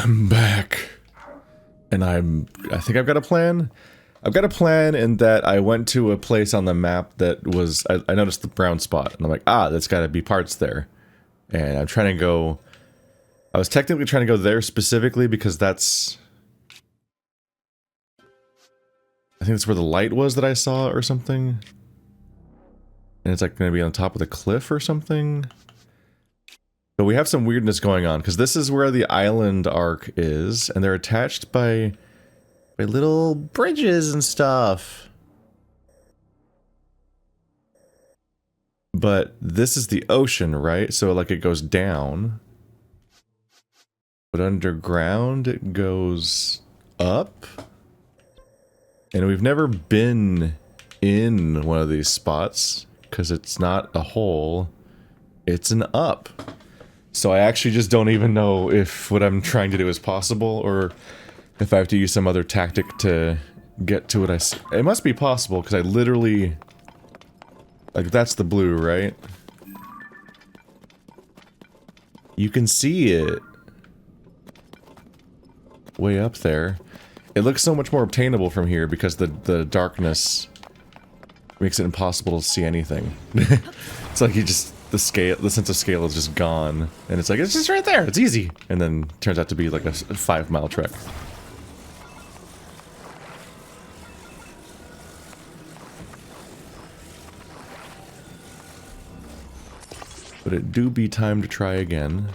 I'm back. And I think I've got a plan. I've got a plan in that I went to a place on the map that was, I noticed the brown spot, and I'm like, ah, that's gotta be parts there. And I'm trying to go, I was technically trying to go there specifically because that's, I think that's where the light was that I saw or something. And it's like gonna be on top of the cliff or something. But we have some weirdness going on, because this is where the island arc is, and they're attached by little bridges and stuff. But this is the ocean, right? So like it goes down. But underground it goes up. And we've never been in one of these spots, because it's not a hole, it's an up. So I actually just don't even know if what I'm trying to do is possible, or if I have to use some other tactic to get to what I see. It must be possible, because I literally... Like, that's the blue, right? You can see it. Way up there. It looks so much more obtainable from here, because the darkness makes it impossible to see anything. It's like you just... the sense of scale is just gone. And it's like, it's just right there, it's easy! And then turns out to be like a 5-mile trek. But it do be time to try again.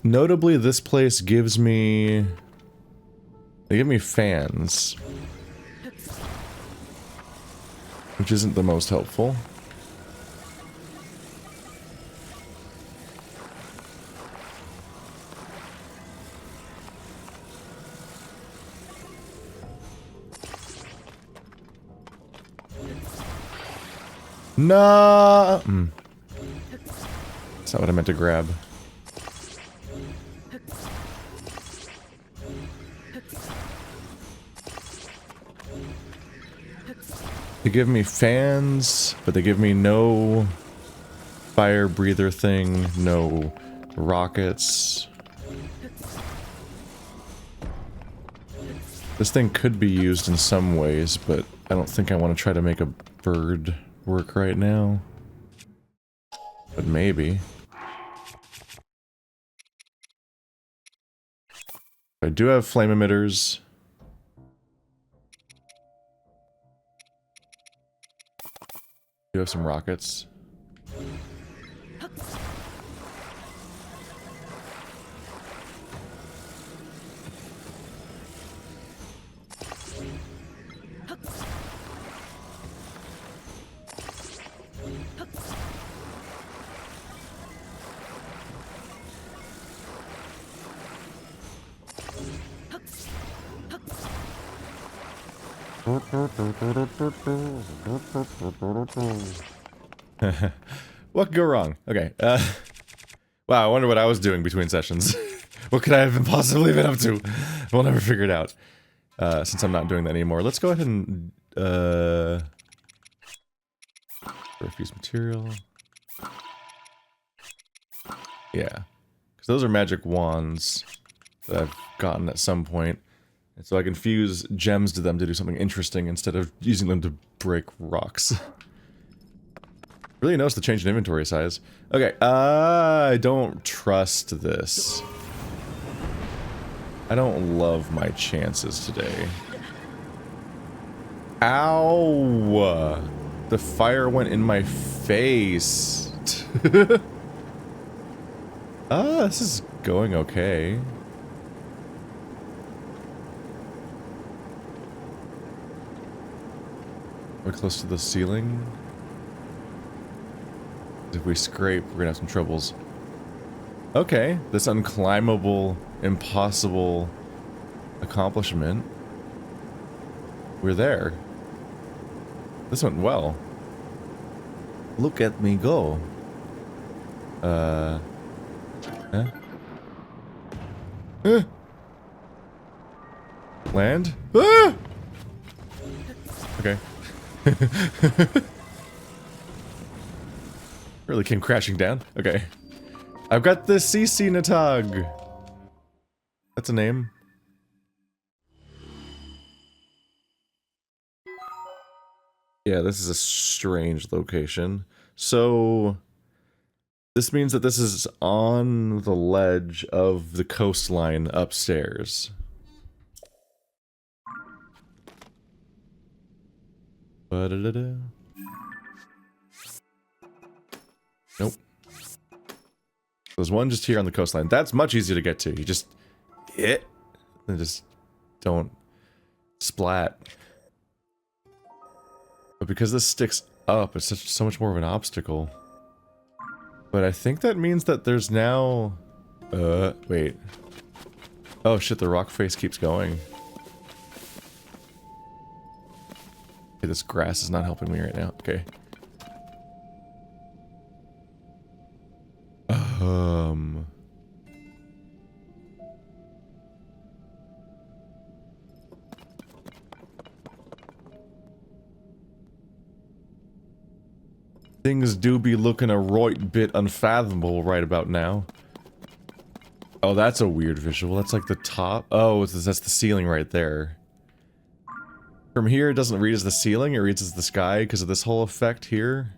Notably, this place gives me... They give me fans. Which isn't the most helpful. No. That's not what I meant to grab. They give me fans, but they give me no fire breather thing, no rockets. This thing could be used in some ways, but I don't think I want to try to make a bird work right now. But maybe. I do have flame emitters. Do have some rockets. What could go wrong? Okay, wow, I wonder what I was doing between sessions. What could I have possibly been up to? We'll never figure it out. Since I'm not doing that anymore. Let's go ahead and, refuse material. Yeah. Because those are magic wands that I've gotten at some point. And so I can fuse gems to them to do something interesting instead of using them to break rocks. Really notice the change in inventory size. Okay, I don't trust this. I don't love my chances today. Ow! The fire went in my face. This is going okay. We're close to the ceiling. If we scrape, we're gonna have some troubles. Okay, this unclimbable, impossible accomplishment. We're there. This went well. Look at me go. Huh? Land? Ah! Okay. Really came crashing down. Okay. I've got the CC Natag. That's a name. Yeah, this is a strange location. So this means that this is on the ledge of the coastline upstairs. Ba-da-da-da. Nope. There's one just here on the coastline. That's much easier to get to. You just hit and just don't splat. But because this sticks up, it's so much more of an obstacle. But I think that means that there's now... wait. Oh shit, the rock face keeps going. Okay, this grass is not helping me right now. Okay. Things do be looking a right bit unfathomable right about now. Oh, that's a weird visual. That's like the top. Oh, that's the ceiling right there. From here, it doesn't read as the ceiling, it reads as the sky because of this whole effect here.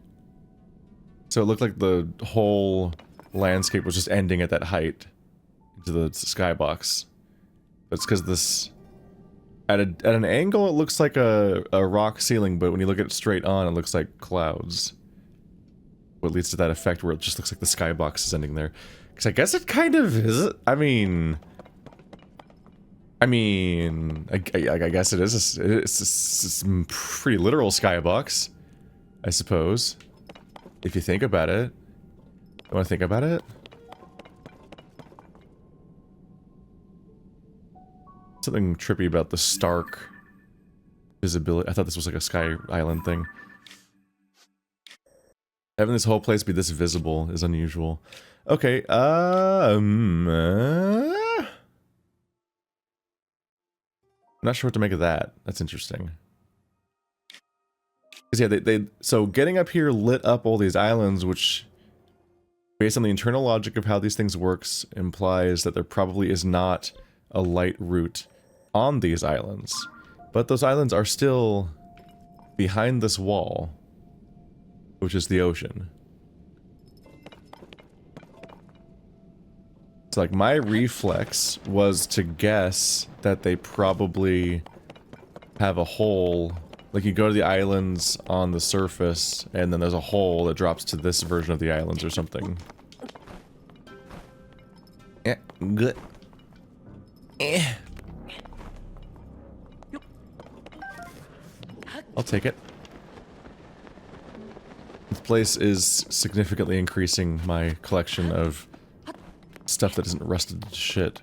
So it looked like the whole landscape was just ending at that height into the skybox. That's because this... At an angle, it looks like a rock ceiling, but when you look at it straight on, it looks like clouds. What leads to that effect where it just looks like the skybox is ending there. Because I guess it kind of is. I guess it is. It's a pretty literal skybox, I suppose. If you think about it. You want to think about it? Something trippy about the stark visibility. I thought this was like a Sky Island thing. Having this whole place be this visible is unusual. Okay, I'm not sure what to make of that. That's interesting. Because yeah, so getting up here lit up all these islands, which, based on the internal logic of how these things works, implies that there probably is not a light route on these islands. But those islands are still behind this wall, which is the ocean. So like my reflex was to guess that they probably have a hole. Like you go to the islands on the surface and then there's a hole that drops to this version of the islands or something. Yeah, good. Eh. I'll take it. This place is significantly increasing my collection of stuff that isn't rusted to shit.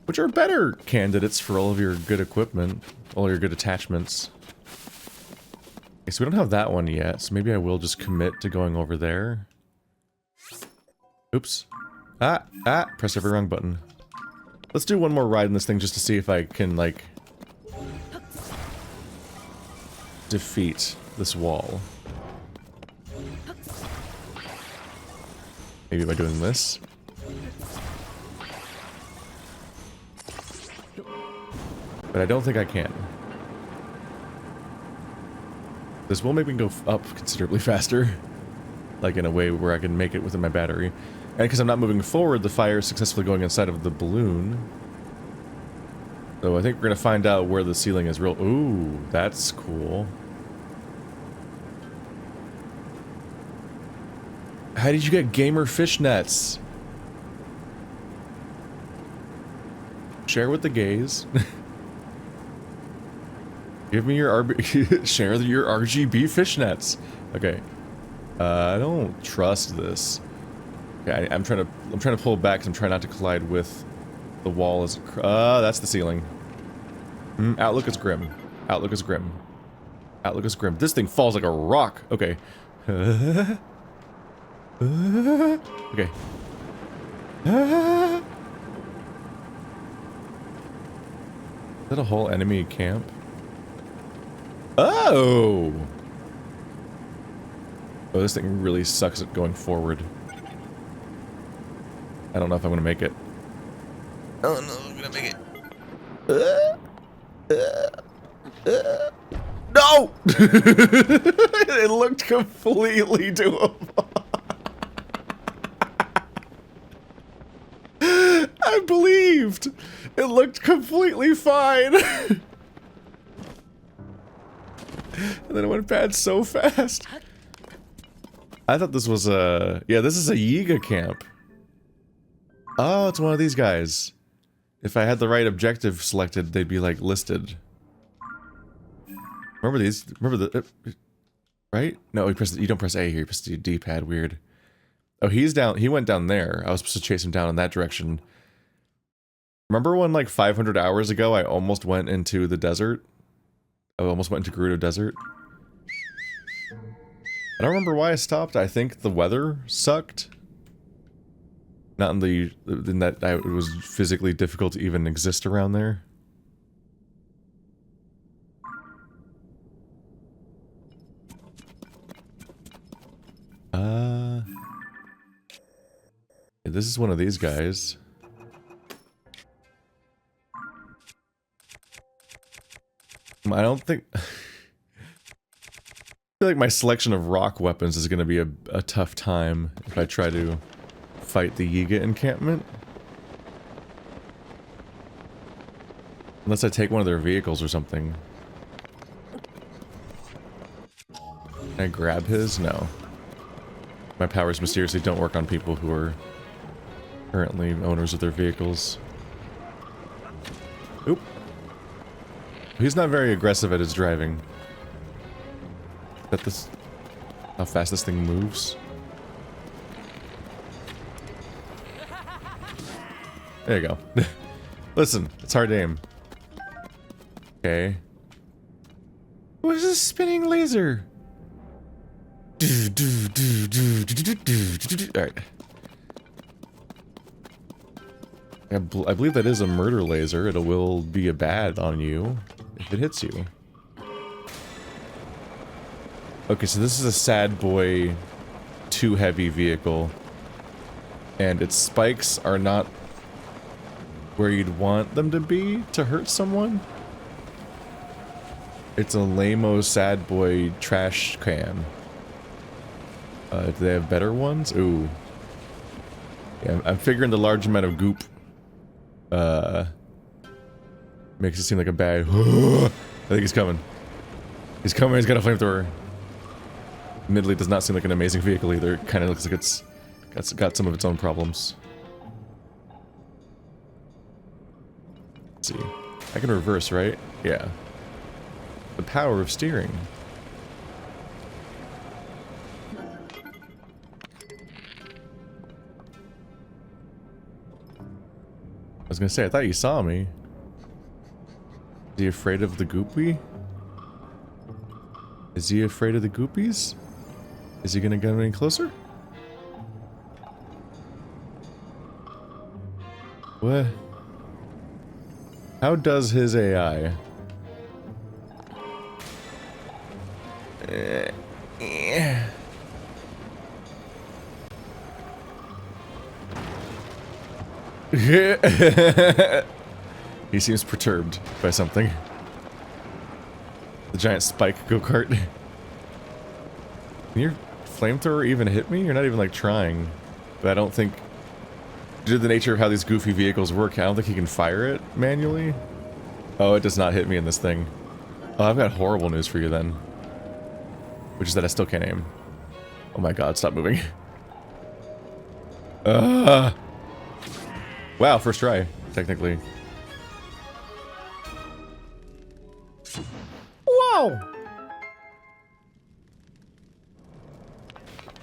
Which are better candidates for all of your good equipment, all your good attachments. Okay, so we don't have that one yet, so maybe I will just commit to going over there. Oops. Press every wrong button. Let's do one more ride in this thing just to see if I can, like, defeat this wall. Maybe by doing this. But I don't think I can. This will make me go up considerably faster. Like in a way where I can make it within my battery. And because I'm not moving forward, the fire is successfully going inside of the balloon. So I think we're going to find out where the ceiling is real. Ooh, that's cool. How did you get gamer fishnets? Share with the gays. Give me your share your RGB fishnets. Okay. I don't trust this. Okay, I'm trying to pull back because I'm trying not to collide with the wall. As that's the ceiling. Outlook is grim. Outlook is grim. Outlook is grim. This thing falls like a rock. Okay. Okay. Is that a whole enemy camp? Oh! Oh, this thing really sucks at going forward. I don't know if I'm gonna make it. Oh no, I'm gonna make it. No! It looked completely doable. I believed! It looked completely fine! And then it went bad so fast. I thought this was a... Yeah, this is a Yiga camp. Oh, it's one of these guys. If I had the right objective selected, they'd be, like, listed. Remember these? Remember the... right? No, you don't press A here, you press the D-pad, weird. Oh, he went down there. I was supposed to chase him down in that direction. Remember when, like, 500 hours ago, I almost went into the desert? I almost went into Gerudo Desert? I don't remember why I stopped. I think the weather sucked. Not in that it was physically difficult to even exist around there. Yeah, this is one of these guys. I don't think... I feel like my selection of rock weapons is going to be a tough time if I try to fight the Yiga encampment. Unless I take one of their vehicles or something. Can I grab his? No. My powers mysteriously don't work on people who are currently owners of their vehicles. Oop. He's not very aggressive at his driving. How fast this thing moves. There you go. Listen, it's hard to aim. Okay. What is this spinning laser? Alright. I believe that is a murder laser. It will be a bad on you if it hits you. Okay, so this is a sad boy, too heavy vehicle. And its spikes are not where you'd want them to be to hurt someone. It's a lame-o sad boy trash can. Do they have better ones? Ooh. Yeah, I'm figuring the large amount of goop makes it seem like a bad... I think he's coming. He's coming, he's got a flamethrower. Admittedly, does not seem like an amazing vehicle either. It kind of looks like it's got some of its own problems. Let's see. I can reverse, right? Yeah. The power of steering. I was gonna say, I thought you saw me. Is he afraid of the goopy? Is he afraid of the goopies? Is he gonna get any closer? What? How does his AI? He seems perturbed by something. The giant spike go-kart. Can your flamethrower even hit me? You're not even like trying. But I don't think, due to the nature of how these goofy vehicles work, I don't think he can fire it manually. Oh, it does not hit me in this thing. Oh, I've got horrible news for you then. Which is that I still can't aim. Oh my god, stop moving. Wow, first try, technically. Whoa!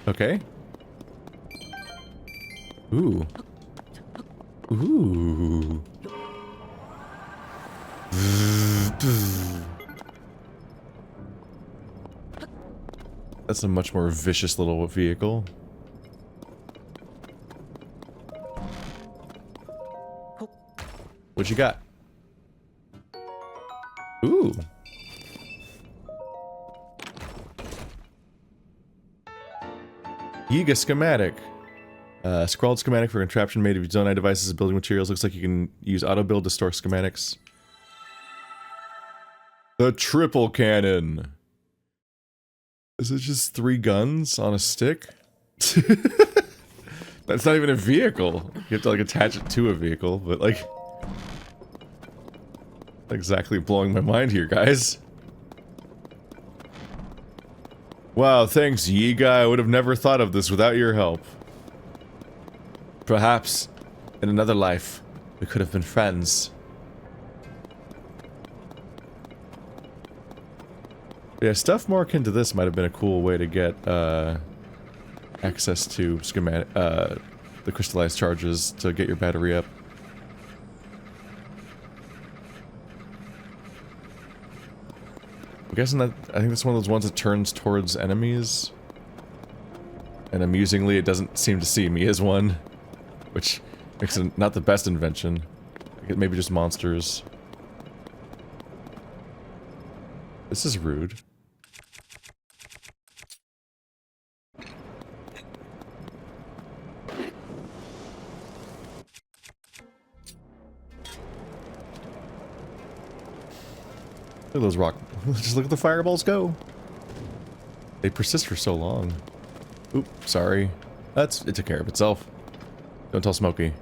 Okay. Ooh. Ooh. That's a much more vicious little vehicle. What you got? Ooh. Yiga schematic. Scrawled schematic for contraption made of Zonai devices and building materials. Looks like you can use auto build to store schematics. The triple cannon. Is it just 3 guns on a stick? That's not even a vehicle. You have to like attach it to a vehicle, but like... exactly blowing my mind here, guys. Wow, thanks, Yiga. I would have never thought of this without your help. Perhaps, in another life, we could have been friends. Yeah, stuff more akin to this might have been a cool way to get, access to schematic, the crystallized charges to get your battery up. I'm guessing that, I think that's one of those ones that turns towards enemies. And amusingly, it doesn't seem to see me as one. Which makes it not the best invention. Maybe just monsters. This is rude. Look at those rock. Just look at the fireballs go. They persist for so long. Oop, sorry. It took care of itself. Don't tell Smokey.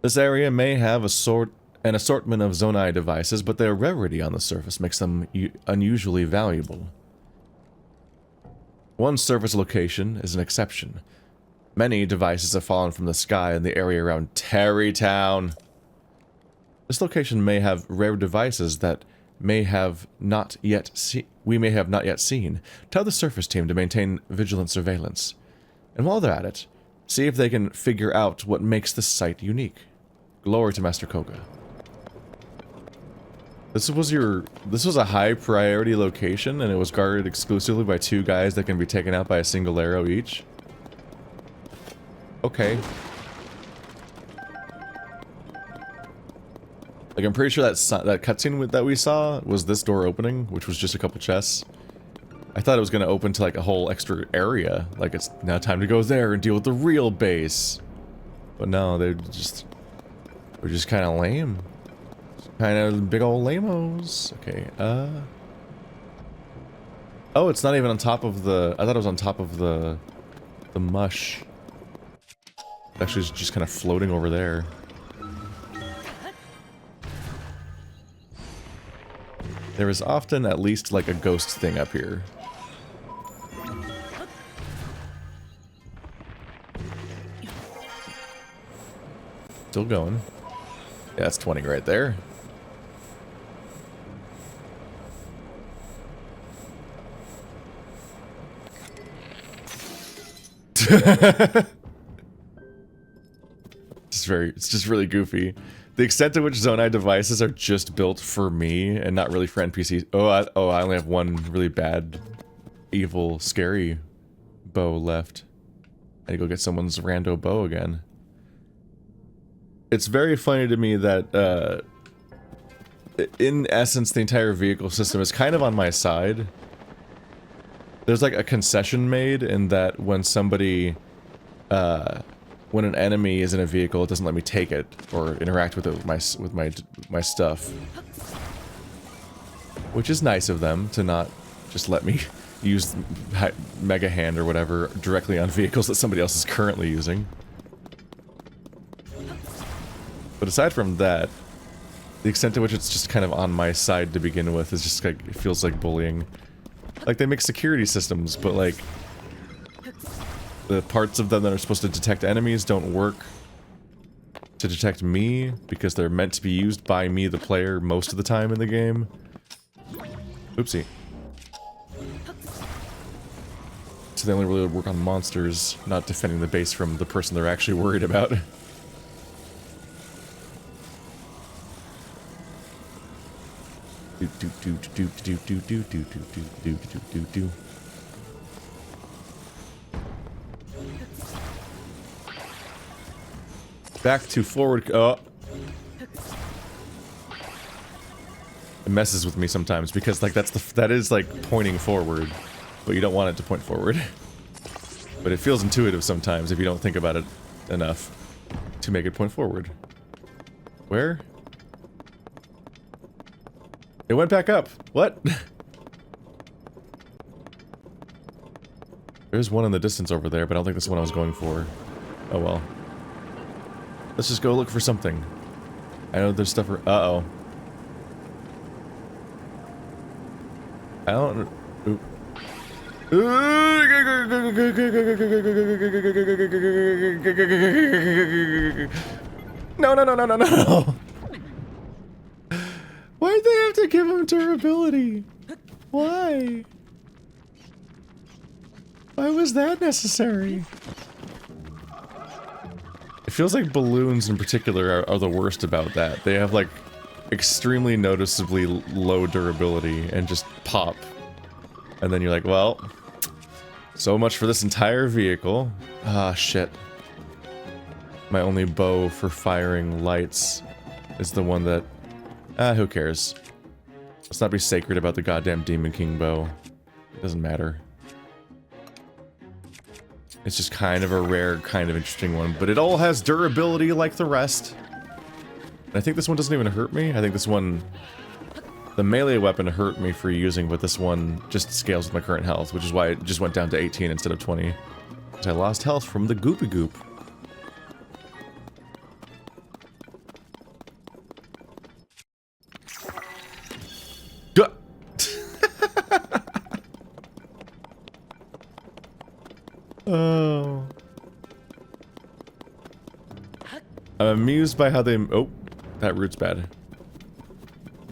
This area may have an assortment of Zonai devices, but their rarity on the surface makes them unusually valuable. One surface location is an exception. Many devices have fallen from the sky in the area around Terrytown. This location may have rare devices that we may have not yet seen. Tell the surface team to maintain vigilant surveillance. And while they're at it, see if they can figure out what makes this site unique. Glory to Master Koga. This was a high priority location, and it was guarded exclusively by 2 guys that can be taken out by a single arrow each. Okay. Like, I'm pretty sure that cutscene that we saw was this door opening, which was just a couple chests. I thought it was going to open to, like, a whole extra area. Like, it's now time to go there and deal with the real base. But no, they're just kind of lame. Kind of big old lamos. Okay, oh, it's not even on top of the... I thought it was on top of the mush. It's actually just kind of floating over there. There is often at least, like, a ghost thing up here. Still going. Yeah, that's 20 right there. It's just really goofy. The extent to which Zonai devices are just built for me and not really for NPCs. Oh, I only have one really bad, evil, scary bow left. I need to go get someone's rando bow again. It's very funny to me that, in essence, the entire vehicle system is kind of on my side. There's like a concession made in that when somebody, when an enemy is in a vehicle, it doesn't let me take it or interact with it with my stuff. Which is nice of them to not just let me use Mega Hand or whatever directly on vehicles that somebody else is currently using. But aside from that, the extent to which it's just kind of on my side to begin with is just like, it feels like bullying. Like, they make security systems, but like, the parts of them that are supposed to detect enemies don't work to detect me, because they're meant to be used by me, the player, most of the time in the game. Oopsie. So they only really work on monsters, not defending the base from the person they're actually worried about. Back to forward. Oh. messes with me sometimes because like that is like pointing forward, but you don't want it to point forward. But it feels intuitive sometimes if you don't think about it enough to make it point forward. Where? It went back up. What? There's one in the distance over there, but I don't think that's the one I was going for. Oh well. Let's just go look for something. I know there's stuff. Uh-oh. I don't. Oop. No, no, no, no, no, no. Why'd they have to give him durability? Why? Why was that necessary? It feels like balloons in particular are the worst about that. They have like extremely noticeably low durability and just pop. And then you're like, well, so much for this entire vehicle. Ah, shit. My only bow for firing lights is the one that... who cares? Let's not be sacred about the goddamn Demon King bow. It doesn't matter. It's just kind of a rare, kind of interesting one, but it all has durability like the rest. And I think this one doesn't even hurt me. I think this one... The melee weapon hurt me for using, but this one just scales with my current health, which is why it just went down to 18 instead of 20. Because I lost health from the goopy goop. Oh. I'm amused by how they... Oh, that root's bad.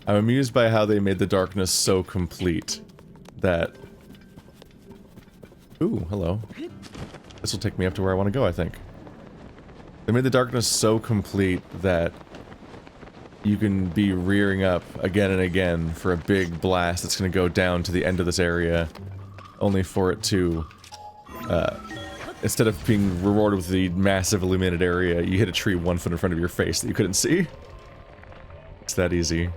I'm amused by how they made the darkness so complete that... Ooh, hello. This will take me up to where I want to go, I think. They made the darkness so complete that you can be rearing up again and again for a big blast that's going to go down to the end of this area, only for it to... instead of being rewarded with the massive illuminated area, you hit a tree 1 foot in front of your face that you couldn't see. It's that easy.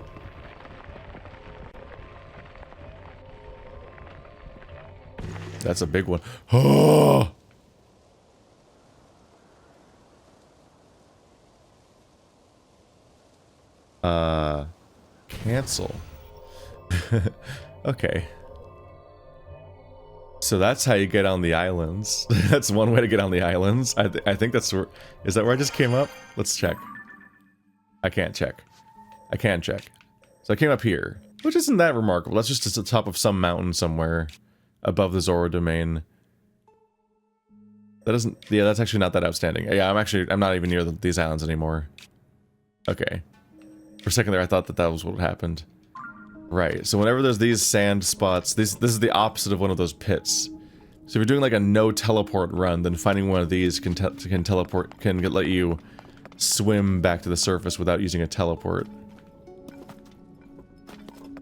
That's a big one. Oh! Cancel. Okay. So that's how you get on the islands. That's one way to get on the islands. I think that's where... Is that where I just came up? Let's check. I can't check. I can check. So I came up here, which isn't that remarkable. That's just at the top of some mountain somewhere above the Zora domain. That doesn't... Yeah, that's actually not that outstanding. Yeah, I'm not even near these islands anymore. Okay. For a second there, I thought that was what happened. Right, so whenever there's these sand spots, this is the opposite of one of those pits. So if you're doing like a no teleport run, then finding one of these can let you swim back to the surface without using a teleport.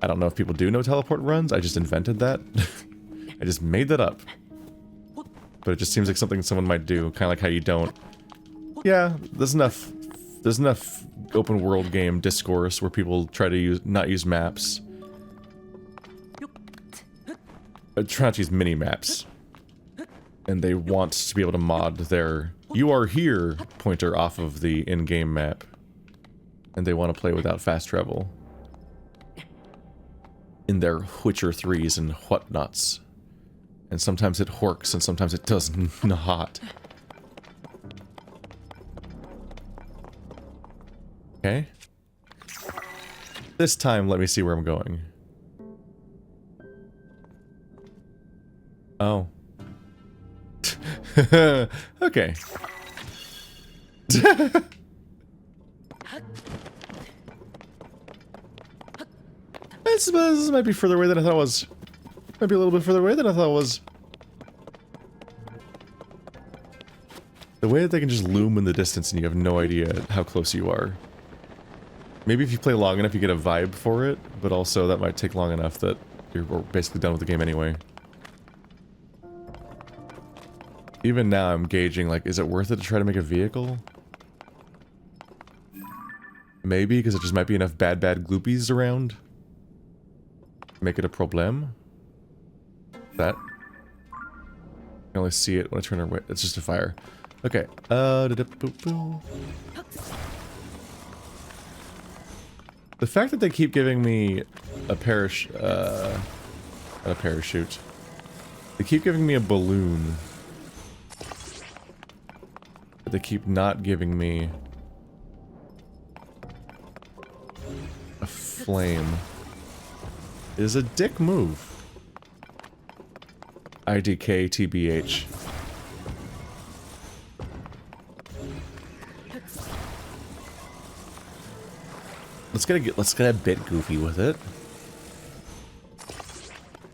I don't know if people do no teleport runs, I just invented that. I just made that up. But it just seems like something someone might do, kind of like how you don't... Yeah, there's enough open world game discourse where people try to not use maps. Try not to use mini-maps. And they want to be able to mod their "you are here" pointer off of the in-game map. And they want to play without fast travel. In their Witcher 3s and whatnots. And sometimes it works and sometimes it does not. Okay. This time, let me see where I'm going. Oh. Okay. This might be further away than I thought it was. Might be a little bit further away than I thought it was. The way that they can just loom in the distance and you have no idea how close you are. Maybe if you play long enough you get a vibe for it, but also that might take long enough that you're basically done with the game anyway. Even now I'm gauging, like, is it worth it to try to make a vehicle? Maybe, because it just might be enough bad gloopies around. Make it a problem. That. I can only see it when I turn away. It's just a fire. Okay. The fact that they keep giving me a parachute. They keep giving me a balloon. But they keep not giving me a flame. It is a dick move. IDK TBH. Let's get a bit goofy with it.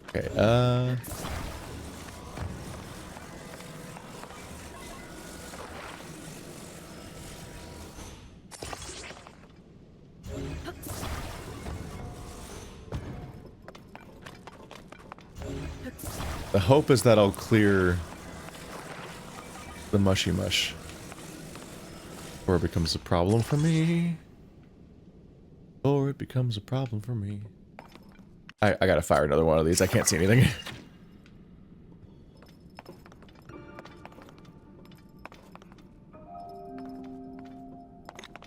Okay, the hope is that I'll clear the mushy mush before it becomes a problem for me. Or it becomes a problem for me. I gotta fire another one of these. I can't see anything.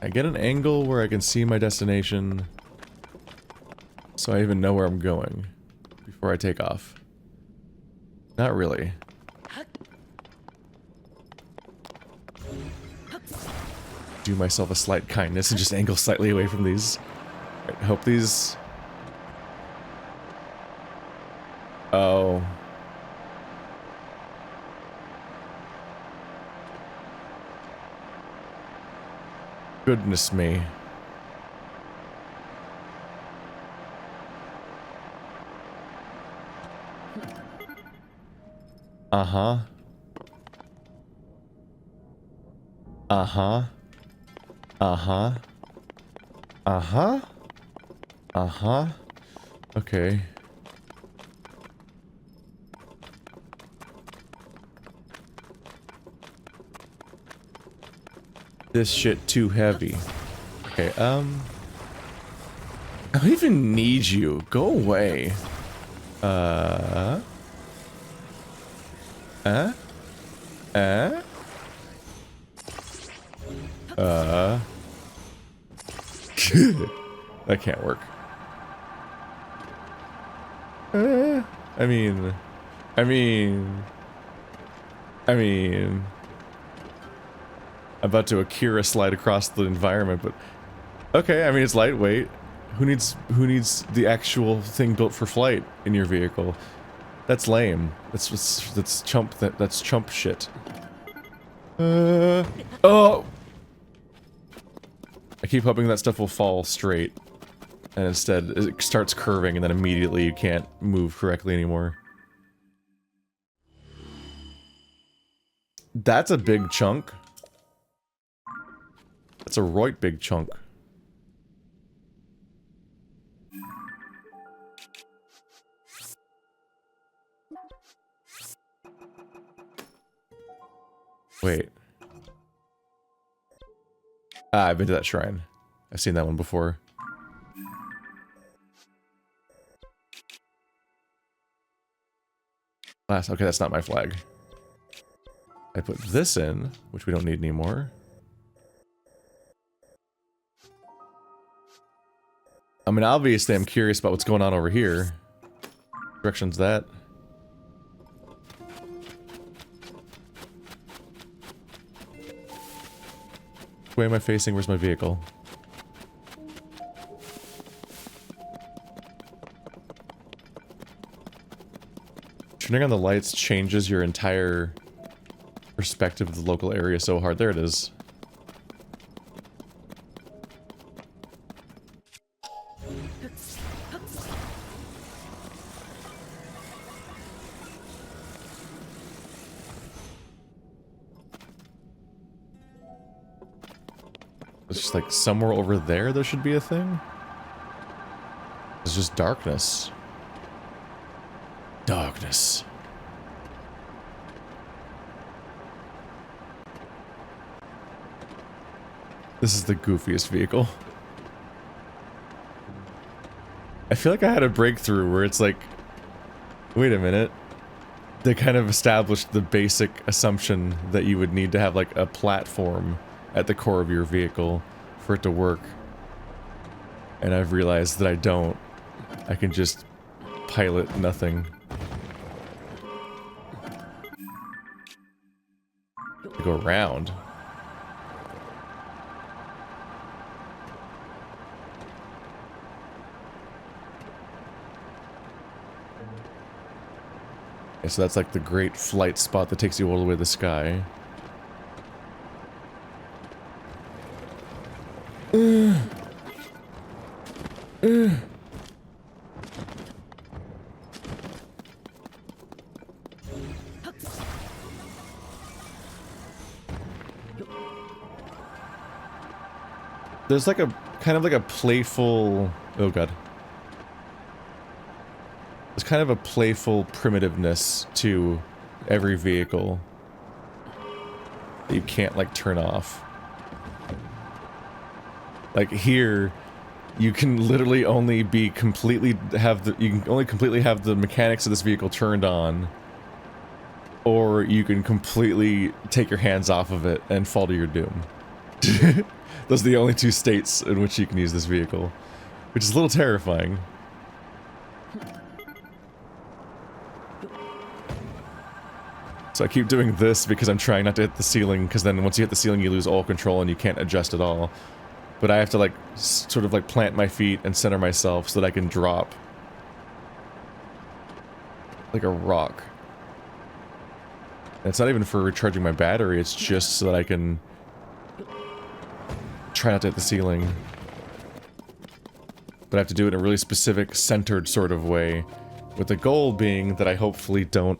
I get an angle where I can see my destination, so I even know where I'm going before I take off. Not really. Do myself a slight kindness and just angle slightly away from these. Right, hope these... Oh. Goodness me. Uh-huh. Uh-huh. Uh-huh. Uh-huh. Uh-huh. Okay. This shit too heavy. Okay, I don't even need you. Go away. I That can't work. I mean... I'm about to Akira slide across the environment, but... Okay, I mean, it's lightweight. Who needs the actual thing built for flight in your vehicle? That's lame. That's chump shit. Oh! I keep hoping that stuff will fall straight. And instead, it starts curving, and then immediately you can't move correctly anymore. That's a big chunk. That's a right big chunk. Wait. Ah, I've been to that shrine. I've seen that one before. Okay, that's not my flag. I put this in, which we don't need anymore. I mean, obviously I'm curious about what's going on over here. Direction's that. Which way am I facing? Where's my vehicle? Turning on the lights changes your entire perspective of the local area so hard. There it is. It's just like somewhere over there should be a thing. It's just darkness. Darkness. This is the goofiest vehicle. I feel like I had a breakthrough where it's like, wait a minute. They kind of established the basic assumption that you would need to have like a platform at the core of your vehicle for it to work. And I've realized that I don't. I can just pilot nothing. Go around. Okay, so that's like the great flight spot that takes you all the way to the sky. There's like a kind of like a playful, oh god. There's kind of a playful primitiveness to every vehicle that you can't like turn off. Like here, you can literally only be completely you can only completely have the mechanics of this vehicle turned on, or you can completely take your hands off of it and fall to your doom. Those are the only two states in which you can use this vehicle, which is a little terrifying. So I keep doing this because I'm trying not to hit the ceiling, because then once you hit the ceiling you lose all control and you can't adjust at all. But I have to like, sort of like plant my feet and center myself so that I can drop. Like a rock. And it's not even for recharging my battery, it's just so that I can try not to hit the ceiling. But I have to do it in a really specific, centered sort of way. With the goal being that I hopefully don't...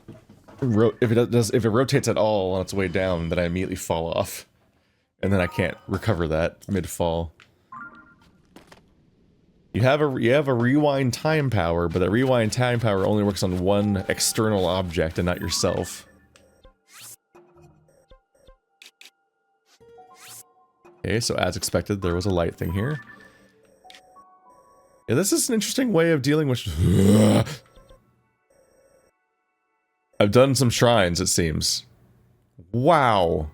if it rotates at all on its way down, then I immediately fall off. And then I can't recover that mid-fall. You have a rewind time power, but that rewind time power only works on one external object and not yourself. Okay, so as expected, there was a light thing here. Yeah, this is an interesting way of dealing with... I've done some shrines, it seems. Wow.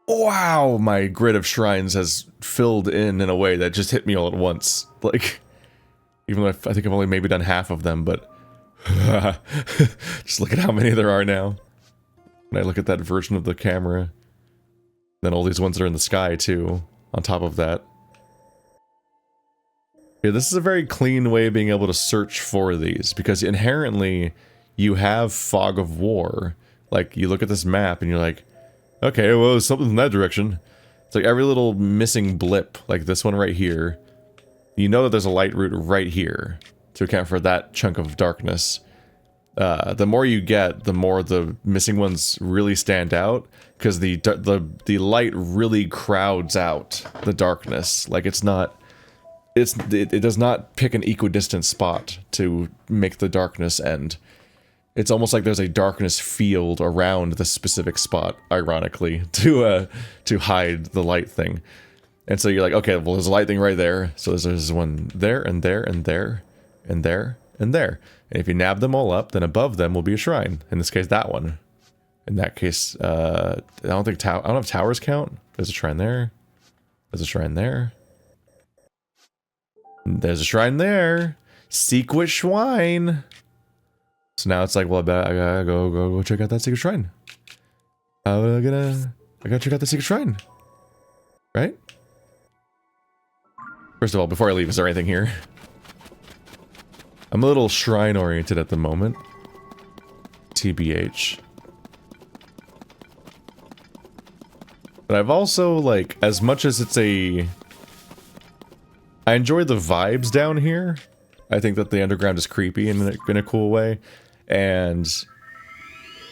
Wow, my grid of shrines has filled in a way that just hit me all at once. Like, even though I think I've only maybe done half of them, but... just look at how many there are now. When I look at that version of the camera. Then all these ones that are in the sky, too, on top of that. Yeah, this is a very clean way of being able to search for these, because inherently, you have fog of war. Like, you look at this map and you're like, okay, well, there's something in that direction. It's like every little missing blip, like this one right here, you know that there's a light route right here to account for that chunk of darkness. The more you get, the more the missing ones really stand out, because the light really crowds out the darkness. Like, it's not... It does not pick an equidistant spot to make the darkness end. It's almost like there's a darkness field around the specific spot, ironically, to hide the light thing. And so you're like, okay, well, there's a light thing right there, so there's one there, and there, and there, and there, and there. And if you nab them all up, then above them will be a shrine. In this case, that one. In that case, I don't know if towers count. There's a shrine there. There's a shrine there. There's a shrine there. Secret shrine. So now it's like, well, I gotta go check out that secret shrine. I gotta check out the secret shrine. Right? First of all, before I leave, is there anything here? I'm a little shrine oriented at the moment. TBH. But I've also, like, as much as it's a... I enjoy the vibes down here. I think that the underground is creepy in a cool way. And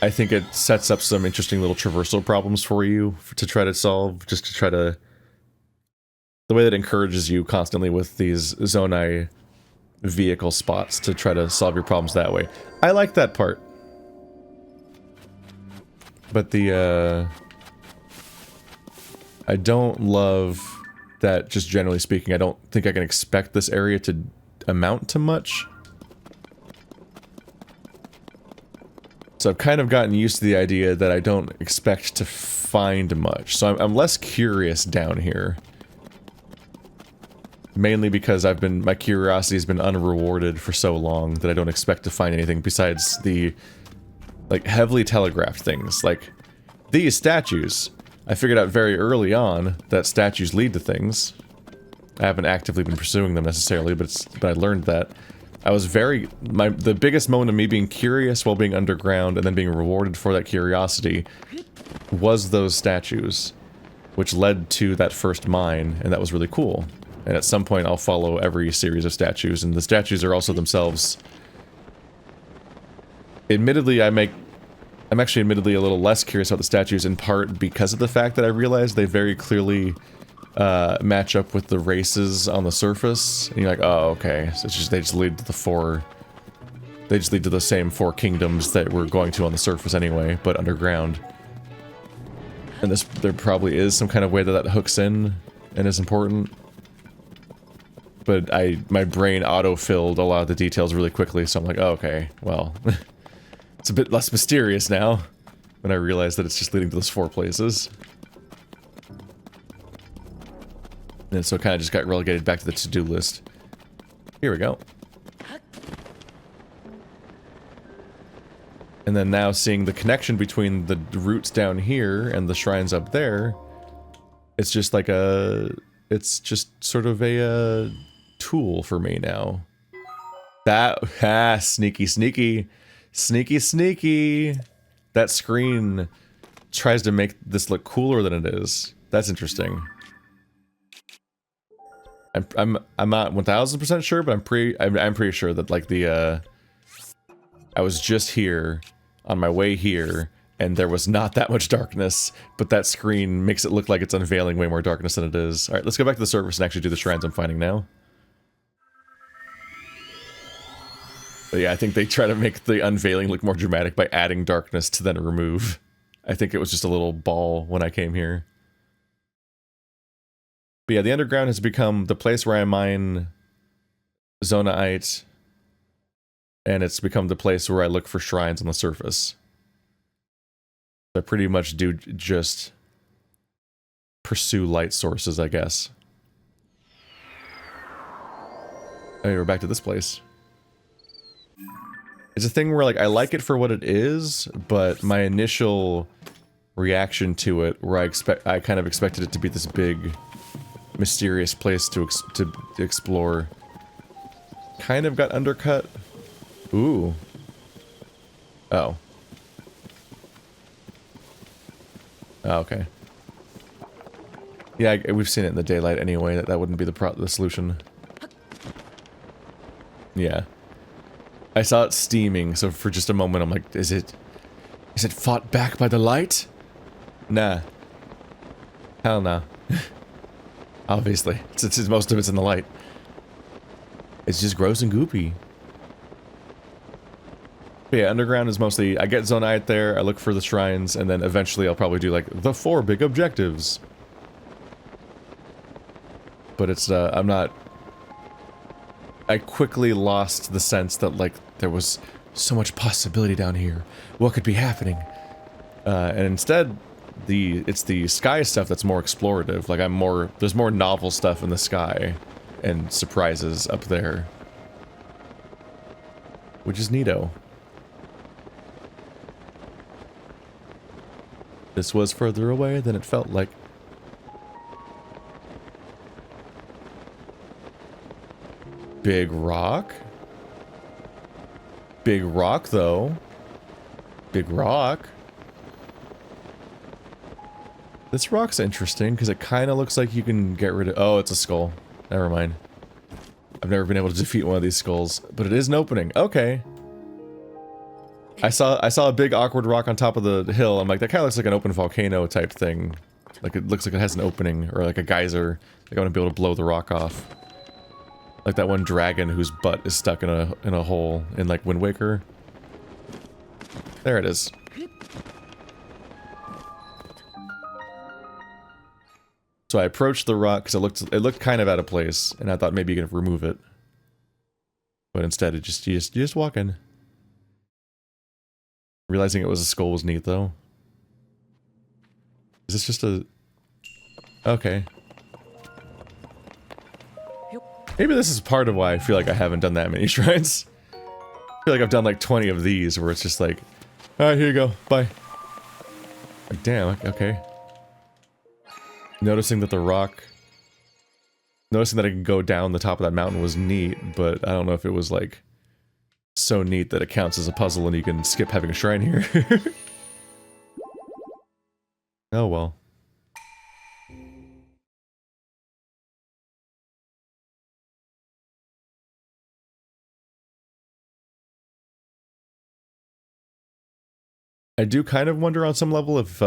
I think it sets up some interesting little traversal problems for you to try to solve. Just to try to... The way that encourages you constantly with these Zonai vehicle spots to try to solve your problems that way. I like that part. But the, I don't love that, just generally speaking, I don't think I can expect this area to amount to much. So I've kind of gotten used to the idea that I don't expect to find much. So I'm less curious down here. Mainly because my curiosity has been unrewarded for so long that I don't expect to find anything besides the, like, heavily telegraphed things. Like, these statues. I figured out very early on that statues lead to things. I haven't actively been pursuing them necessarily, but I learned that. I was the biggest moment of me being curious while being underground and then being rewarded for that curiosity was those statues, which led to that first mine, and that was really cool. And at some point I'll follow every series of statues, and the statues are also themselves... Admittedly, I'm actually admittedly a little less curious about the statues, in part because of the fact that I realize they very clearly match up with the races on the surface. And you're like, oh, okay. So it's just, they just lead to the same 4 kingdoms that we're going to on the surface anyway, but underground. And there probably is some kind of way that hooks in and is important. But my brain auto-filled a lot of the details really quickly, so I'm like, oh, okay, well... It's a bit less mysterious now, when I realize that it's just leading to those 4 places. And so it kind of just got relegated back to the to-do list. Here we go. And then now seeing the connection between the routes down here and the shrines up there, it's just like it's just sort of a tool for me now. Sneaky, sneaky. Sneaky, sneaky. That screen tries to make this look cooler than it is. That's interesting. I'm not 1000% sure, but I'm pretty sure that, like, I was just here on my way here and there was not that much darkness, but that screen makes it look like it's unveiling way more darkness than it is. All right, let's go back to the surface and actually do the shrines I'm finding now. But yeah, I think they try to make the unveiling look more dramatic by adding darkness to then remove. I think it was just a little ball when I came here. But yeah, the underground has become the place where I mine Zonaite, and it's become the place where I look for shrines on the surface. I pretty much do just pursue light sources, I guess. Okay, we're back to this place. It's a thing where, like, I like it for what it is, but my initial reaction to it, where I kind of expected it to be this big, mysterious place to explore, kind of got undercut. Ooh. Oh. Oh, okay. Yeah, we've seen it in the daylight anyway. That wouldn't be the solution. Yeah. I saw it steaming, so for just a moment I'm like, is it fought back by the light? Nah. Hell no. Obviously. It's most of it's in the light. It's just gross and goopy. But yeah, underground is mostly, I get Zonaite there, I look for the shrines, and then eventually I'll probably do, like, the 4 big objectives. But it's, I quickly lost the sense that, like, there was so much possibility down here. What could be happening? And instead, it's the sky stuff that's more explorative. Like, there's more novel stuff in the sky and surprises up there. Which is neato. This was further away than it felt like. Big rock? Big rock, though. Big rock. This rock's interesting, because it kind of looks like you can get rid of... Oh, it's a skull. Never mind. I've never been able to defeat one of these skulls, but it is an opening. Okay. I saw a big awkward rock on top of the hill. I'm like, that kind of looks like an open volcano type thing. Like, it looks like it has an opening, or like a geyser. Like, I want to be able to blow the rock off. Like that one dragon whose butt is stuck in a hole in, like, Wind Waker. There it is. So So I approached the rock because it looked kind of out of place, and I thought maybe you could remove it. But instead, you just walk in. Realizing it was a skull was neat, though. Is this just a... Okay. Maybe this is part of why I feel like I haven't done that many shrines. I feel like I've done like 20 of these where it's just like, alright, here you go, bye. Like, damn, okay. Noticing that the rock... Noticing that I can go down the top of that mountain was neat, but I don't know if it was like... so neat that it counts as a puzzle and you can skip having a shrine here. Oh well. I do kind of wonder on some level if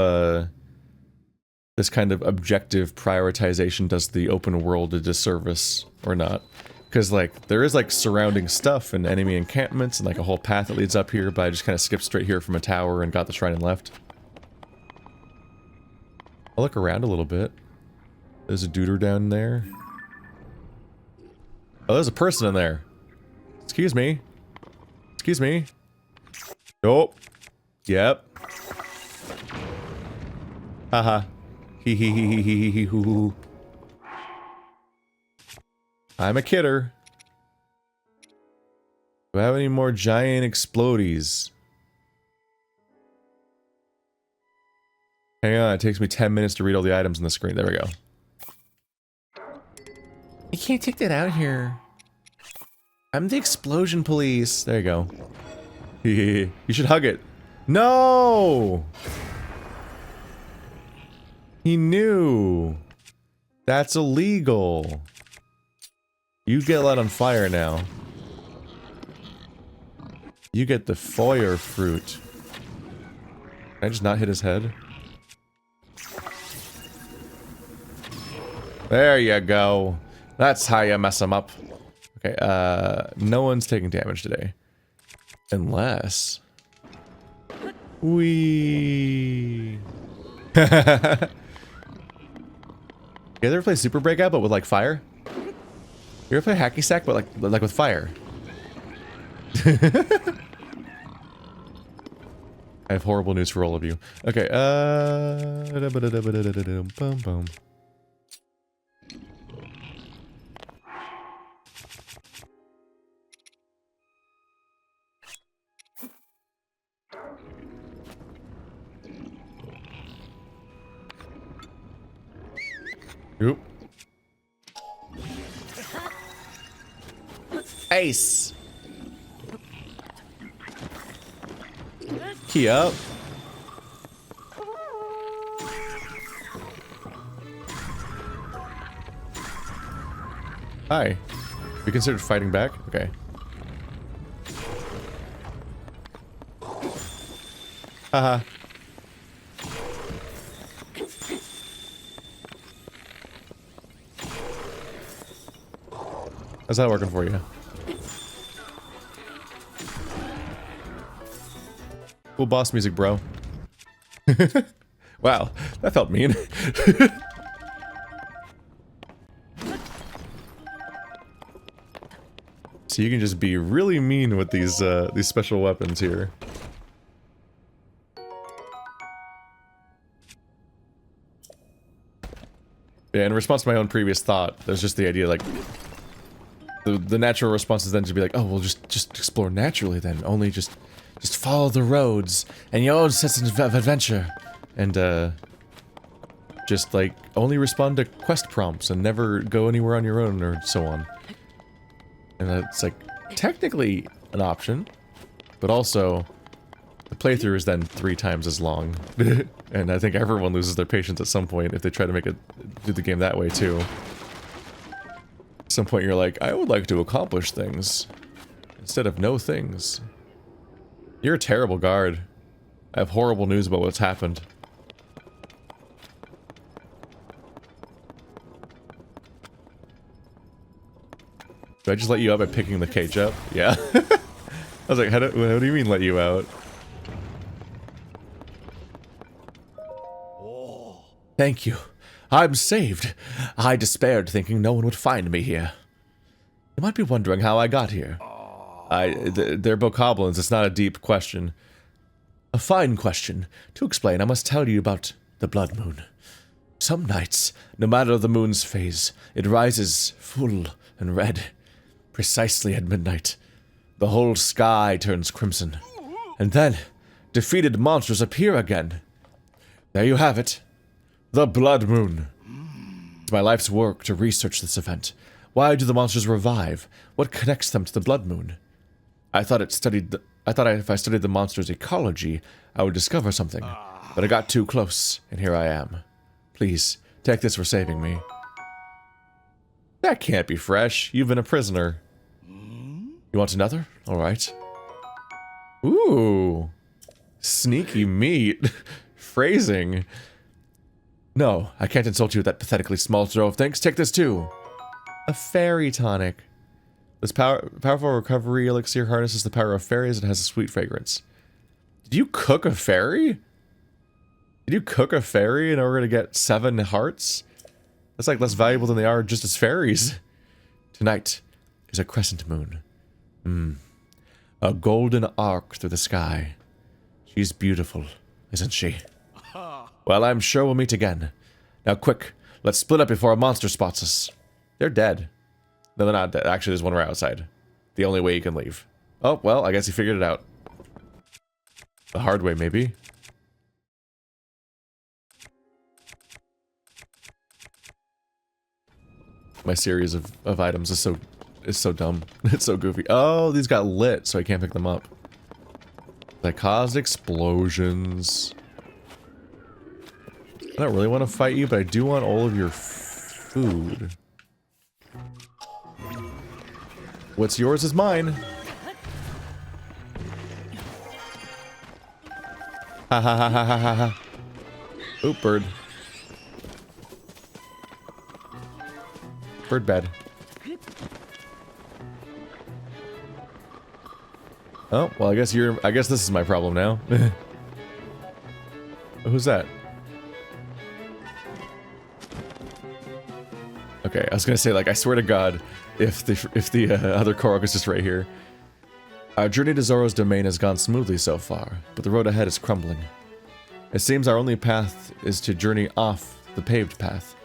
this kind of objective prioritization does the open world a disservice or not. Because, like, there is, like, surrounding stuff and enemy encampments and, like, a whole path that leads up here, but I just kind of skipped straight here from a tower and got the shrine and left. I'll look around a little bit. There's a duder down there. Oh, there's a person in there. Excuse me. Excuse me. Nope. Yep. Haha. Hee hee hee hee hee hee hoo hoo. I'm a kidder. Do I have any more giant explodies? Hang on, it takes me 10 minutes to read all the items on the screen. There we go. You can't take that out here. I'm the explosion police. There you go. You should hug it. No! He knew. That's illegal. You get lit on fire now. You get the fire fruit. Can I just not hit his head? There you go. That's how you mess him up. Okay, no one's taking damage today. Unless... You guys ever play Super Breakout but with like fire? You ever play Hacky Sack but like with fire? I have horrible news for all of you. Okay, boom. Oop. Ace. Key up. Hi. We considered fighting back? Okay. Haha. How's that working for you? Cool boss music, bro. Wow, that felt mean. So you can just be really mean with these special weapons here. Yeah, in response to my own previous thought, there's just the idea like the natural response is then to be like, oh, well, just explore naturally then. Only just follow the roads and your own sense of adventure, and just like only respond to quest prompts and never go anywhere on your own or so on. And that's like technically an option, but also the playthrough is then 3 times as long. And I think everyone loses their patience at some point if they try to do the game that way too. At some point you're like, I would like to accomplish things instead of no things. You're a terrible guard. I have horrible news about what's happened. Did I just let you out by picking the cage up? Yeah. I was like, how do you mean let you out? Thank you. I'm saved. I despaired, thinking no one would find me here. You might be wondering how I got here. They're bokoblins. It's not a deep question. A fine question. To explain, I must tell you about the blood moon. Some nights, no matter the moon's phase, it rises full and red. Precisely at midnight, the whole sky turns crimson. And then, defeated monsters appear again. There you have it. The blood moon. It's my life's work to research this event. Why do the monsters revive? What connects them to the blood moon? I thought if I studied the monster's ecology, I would discover something. But I got too close, and here I am. Please, take this for saving me. That can't be fresh. You've been a prisoner. You want another? Alright. Ooh. Sneaky meat. Phrasing. No, I can't insult you with that pathetically small throw of thanks. Take this too. A fairy tonic. This powerful recovery elixir harnesses the power of fairies and has a sweet fragrance. Did you cook a fairy? Did you cook a fairy in order to get 7 hearts? That's like less valuable than they are just as fairies. Tonight is a crescent moon. A golden arc through the sky. She's beautiful, isn't she? Well, I'm sure we'll meet again. Now quick, let's split up before a monster spots us. They're dead. No, they're not dead. Actually, there's one right outside. The only way you can leave. Oh, well, I guess he figured it out. The hard way, maybe. My series of items is so dumb. It's so goofy. Oh, these got lit, so I can't pick them up. That caused explosions. I don't really want to fight you, but I do want all of your food. What's yours is mine. Ha ha ha ha ha ha ha. Oop, bird. Bird bed. Oh, well, I guess this is my problem now. Who's that? Okay, I was gonna say, like, I swear to God, if the other Korok is just right here. Our journey to Zoro's domain has gone smoothly so far, but the road ahead is crumbling. It seems our only path is to journey off the paved path.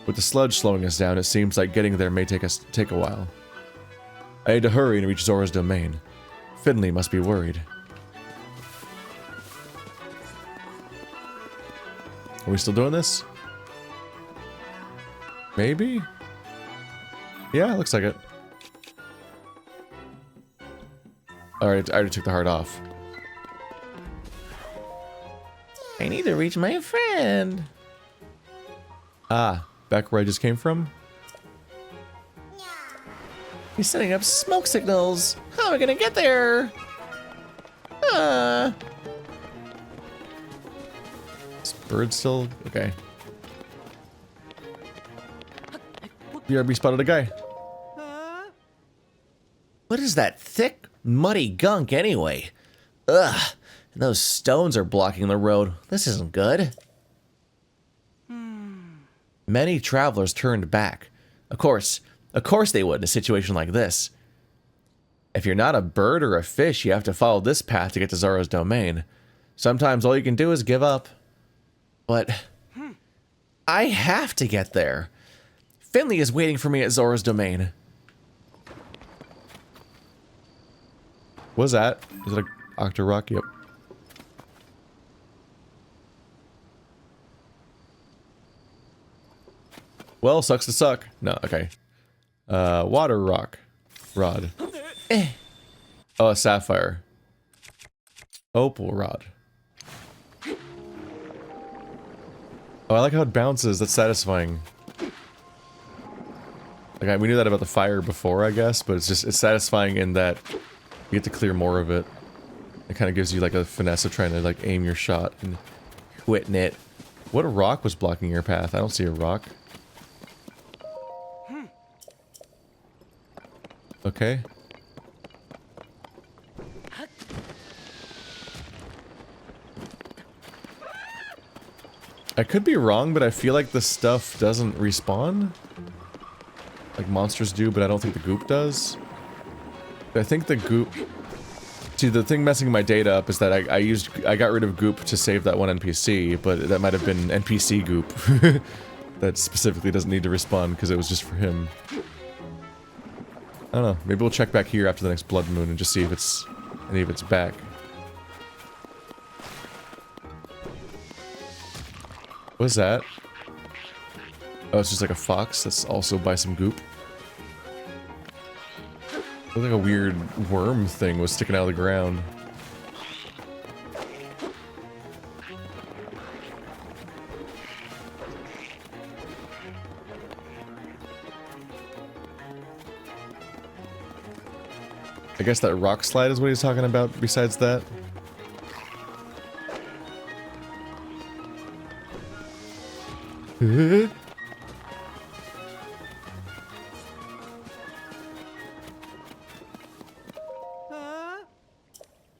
With the sludge slowing us down, it seems like getting there may take a while. I need to hurry and reach Zoro's domain. Finley must be worried. Are we still doing this? Maybe? Yeah, looks like it. Alright, I already took the heart off. I need to reach my friend. Ah, back where I just came from? He's setting up smoke signals. How am I gonna get there? Is bird still? Okay. BRB spotted a guy. What is that thick, muddy gunk anyway? Ugh, and those stones are blocking the road. This isn't good. Many travelers turned back. Of course they would in a situation like this. If you're not a bird or a fish, you have to follow this path to get to Zoro's domain. Sometimes all you can do is give up. But I have to get there. Finley is waiting for me at Zoro's domain. What's that? Is it a Octorok? Yep. Well, sucks to suck. No, okay. Water rock. Rod. Oh, a sapphire. Opal rod. Oh, I like how it bounces. That's satisfying. Like, we knew that about the fire before, I guess, but it's satisfying in that you get to clear more of it. It kind of gives you like a finesse of trying to like aim your shot and quitting it. What rock was blocking your path? I don't see a rock. Okay. I could be wrong, but I feel like the stuff doesn't respawn. Like monsters do, but I don't think the goop does. I think the goop... See, the thing messing my data up is that I got rid of goop to save that one NPC, but that might have been NPC goop. That specifically doesn't need to respawn because it was just for him. I don't know. Maybe we'll check back here after the next blood moon and just see if it's any of it's back. What's that? Oh, it's just like a fox that's also by some goop. Looked like a weird worm thing was sticking out of the ground. I guess that rock slide is what he's talking about besides that.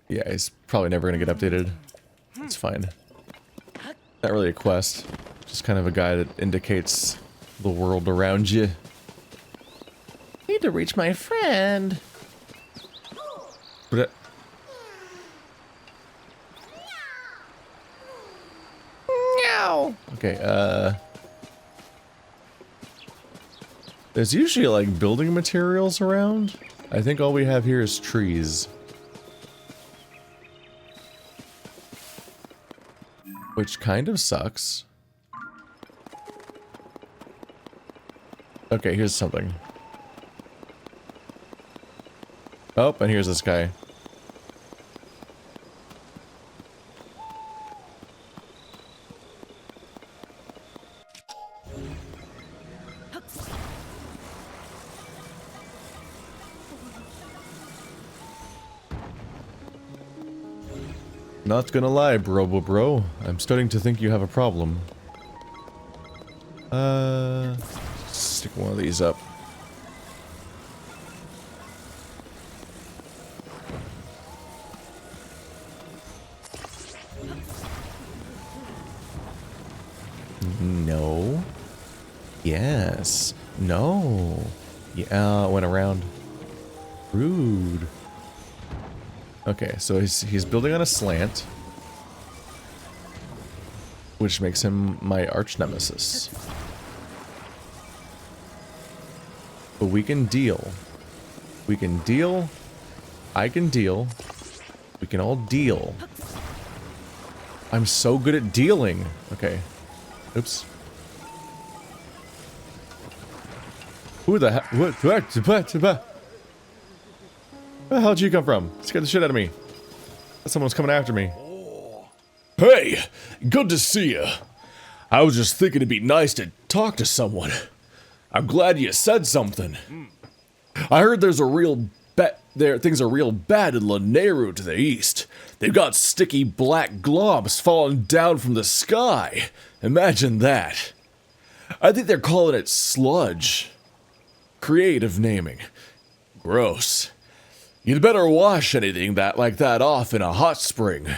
Yeah, he's probably never gonna get updated. It's fine. Not really a quest. Just kind of a guy that indicates the world around you. Need to reach my friend. But Meow. okay, there's usually like building materials around. I think all we have here is trees. Which kind of sucks. Okay, here's something. Oh, and here's this guy. Not gonna lie, bro. I'm starting to think you have a problem. Stick one of these up. No. Yes. No. Yeah, went around. Rude. Okay, so he's building on a slant, which makes him my arch nemesis. But we can deal. We can deal. I can deal. We can all deal. I'm so good at dealing. Okay. Oops. Who the hell? What? Where the hell did you come from? Scared the shit out of me. Someone's coming after me. Hey, good to see you. I was just thinking it'd be nice to talk to someone. I'm glad you said something. I heard there's a real things are real bad in Lanayru to the east. They've got sticky black globs falling down from the sky. Imagine that. I think they're calling it sludge. Creative naming. Gross. You'd better wash anything like that off in a hot spring.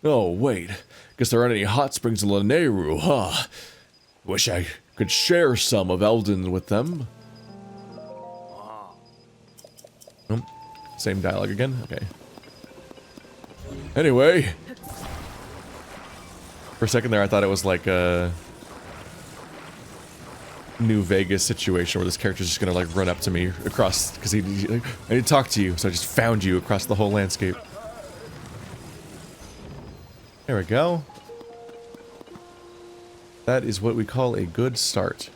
Oh, wait. Guess there aren't any hot springs in Lanayru, huh? Wish I could share some of Eldon with them. Oh, same dialogue again? Okay. Anyway. For a second there, I thought it was like a New Vegas situation where this character's just gonna like run up to me across, because I need to talk to you, so I just found you across the whole landscape. There we go. That is what we call a good start.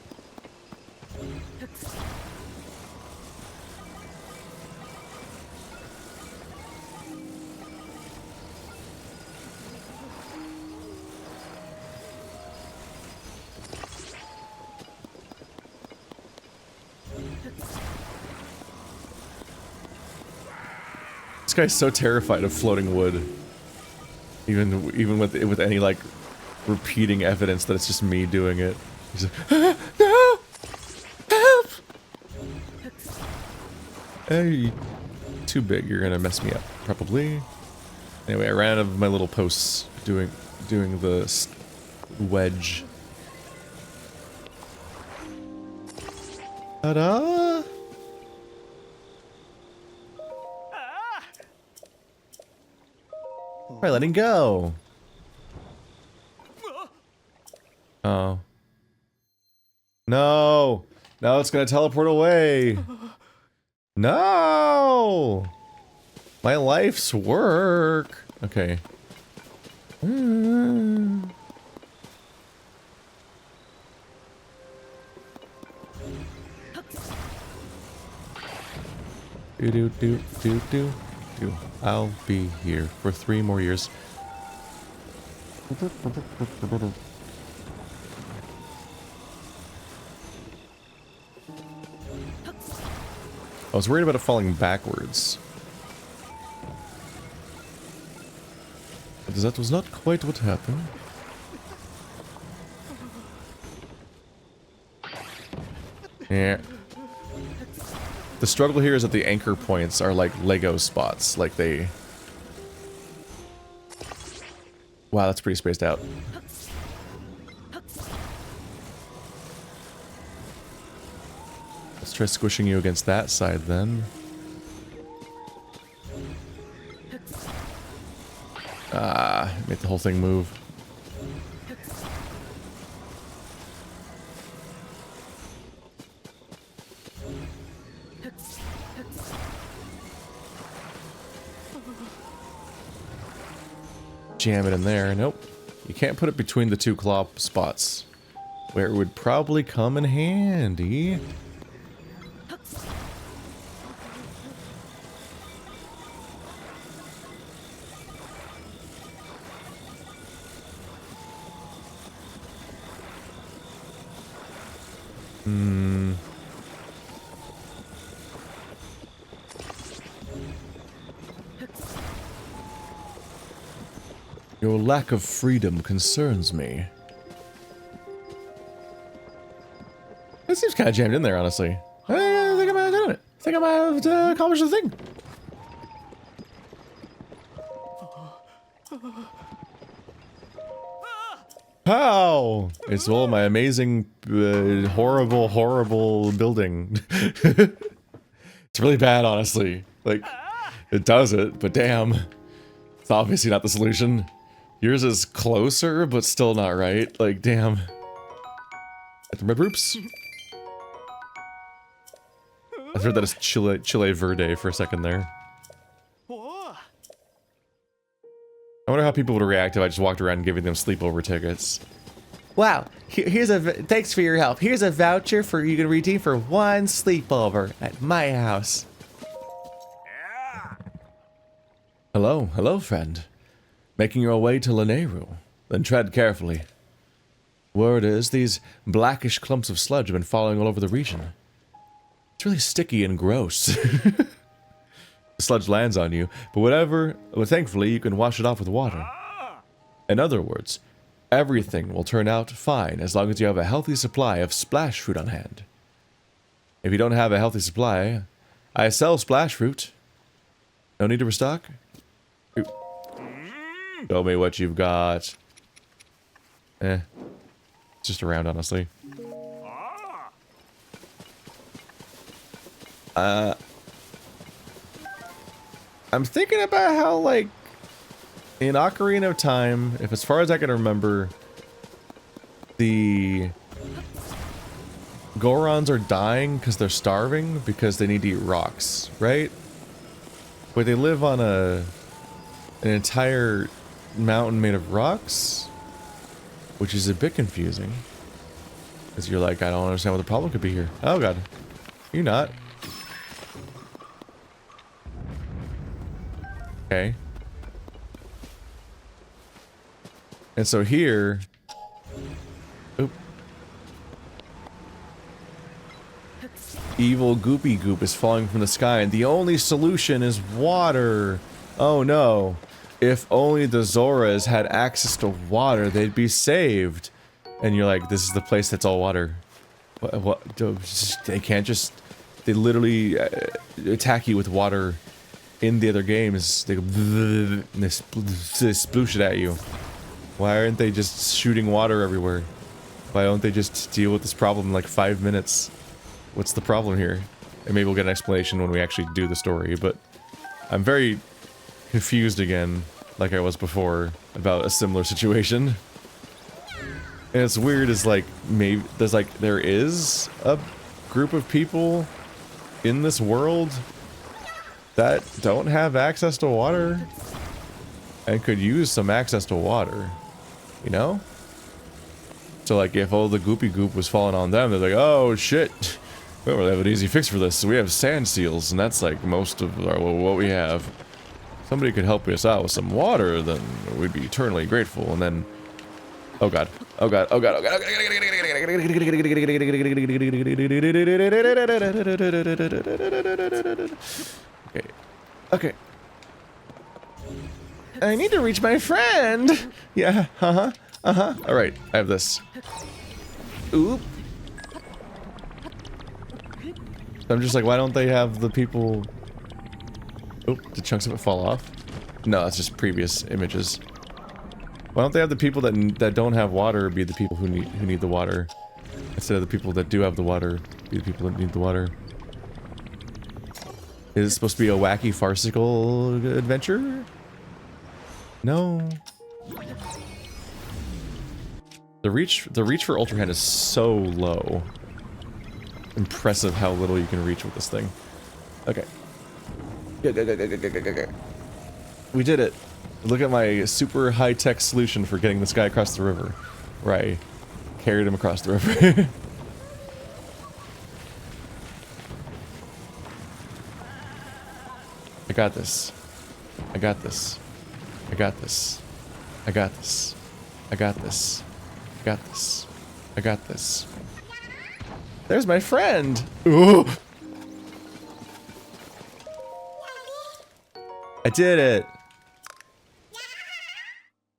This guy's so terrified of floating wood. Even with any like repeating evidence that it's just me doing it. He's like, ah, no! Help! Hey, too big, you're gonna mess me up, probably. Anyway, I ran out of my little posts doing the wedge. Ta-da! Alright, letting go. Oh. No! Now it's gonna teleport away. No! My life's work. Okay. Do do do do do do. I'll be here for 3 more years. I was worried about it falling backwards. But that was not quite what happened. Yeah. The struggle here is that the anchor points are like Lego spots. Like they... Wow, that's pretty spaced out. Let's try squishing you against that side then. Ah, make the whole thing move. Jam it in there. Nope. You can't put it between the 2 claw spots, where it would probably come in handy. Your lack of freedom concerns me. It seems kind of jammed in there, honestly. I think I might have done it. I think I might have accomplished the thing. How? It's all my amazing, horrible building. It's really bad, honestly. Like, it does it, but damn. It's obviously not the solution. Yours is closer, but still not right. Like, damn. At the red groups. I heard that as Chile Verde for a second there. I wonder how people would react if I just walked around giving them sleepover tickets. Wow, here's a thanks for your help. Here's a voucher for you can redeem for 1 sleepover at my house. Hello, friend. Making your way to Lanayru. Then tread carefully. Word is, these blackish clumps of sludge have been falling all over the region. It's really sticky and gross. The sludge lands on you, but thankfully you can wash it off with water. In other words, everything will turn out fine as long as you have a healthy supply of splash fruit on hand. If you don't have a healthy supply, I sell splash fruit. No need to restock? Show me what you've got. It's just around, honestly. I'm thinking about how, like, in Ocarina of Time, if as far as I can remember, the Gorons are dying because they're starving because they need to eat rocks, right? But they live on an entire mountain made of rocks, which is a bit confusing. Because you're like, I don't understand what the problem could be here. Oh god. You're not. Okay. And so here... Oop. Evil Goopy Goop is falling from the sky, and the only solution is water. Oh no. If only the Zoras had access to water, they'd be saved. And you're like, this is the place that's all water. What? They can't just... They literally attack you with water in the other games. They go... And they sploosh it at you. Why aren't they just shooting water everywhere? Why don't they just deal with this problem in like 5 minutes? What's the problem here? And maybe we'll get an explanation when we actually do the story, but I'm very confused again, like I was before, about a similar situation. And it's weird is like, maybe, there is a group of people in this world that don't have access to water and could use some access to water, you know? So like if all the goopy goop was falling on them, they're like, oh shit, we don't really have an easy fix for this. We have sand seals, and that's like most of what we have. Somebody could help us out with some water, then we'd be eternally grateful. And then, oh god, oh god, oh god, oh god, okay, okay. I need to reach my friend. Yeah, all right, I have this. Oop. I'm just like, why don't they have the people? Oh, did chunks of it fall off? No, that's just previous images. Why don't they have the people that don't have water be the people who need the water, instead of the people that do have the water be the people that need the water? Is it supposed to be a wacky, farcical adventure? No. The reach for Ultra Hand is so low. Impressive how little you can reach with this thing. Okay. We did it. Look at my super high-tech solution for getting this guy across the river. Where I carried him across the river. I got this. I got this. I got this. I got this. I got this. I got this. I got this. There's my friend! Ooh. I did it!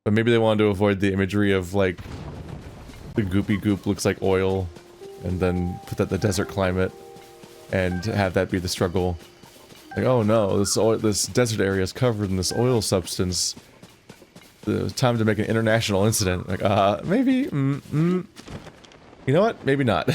But maybe they wanted to avoid the imagery of, like, the goopy goop looks like oil, and then put that in the desert climate, and have that be the struggle. Like, oh no, this desert area is covered in this oil substance. Time to make an international incident. Like, maybe, you know what? Maybe not.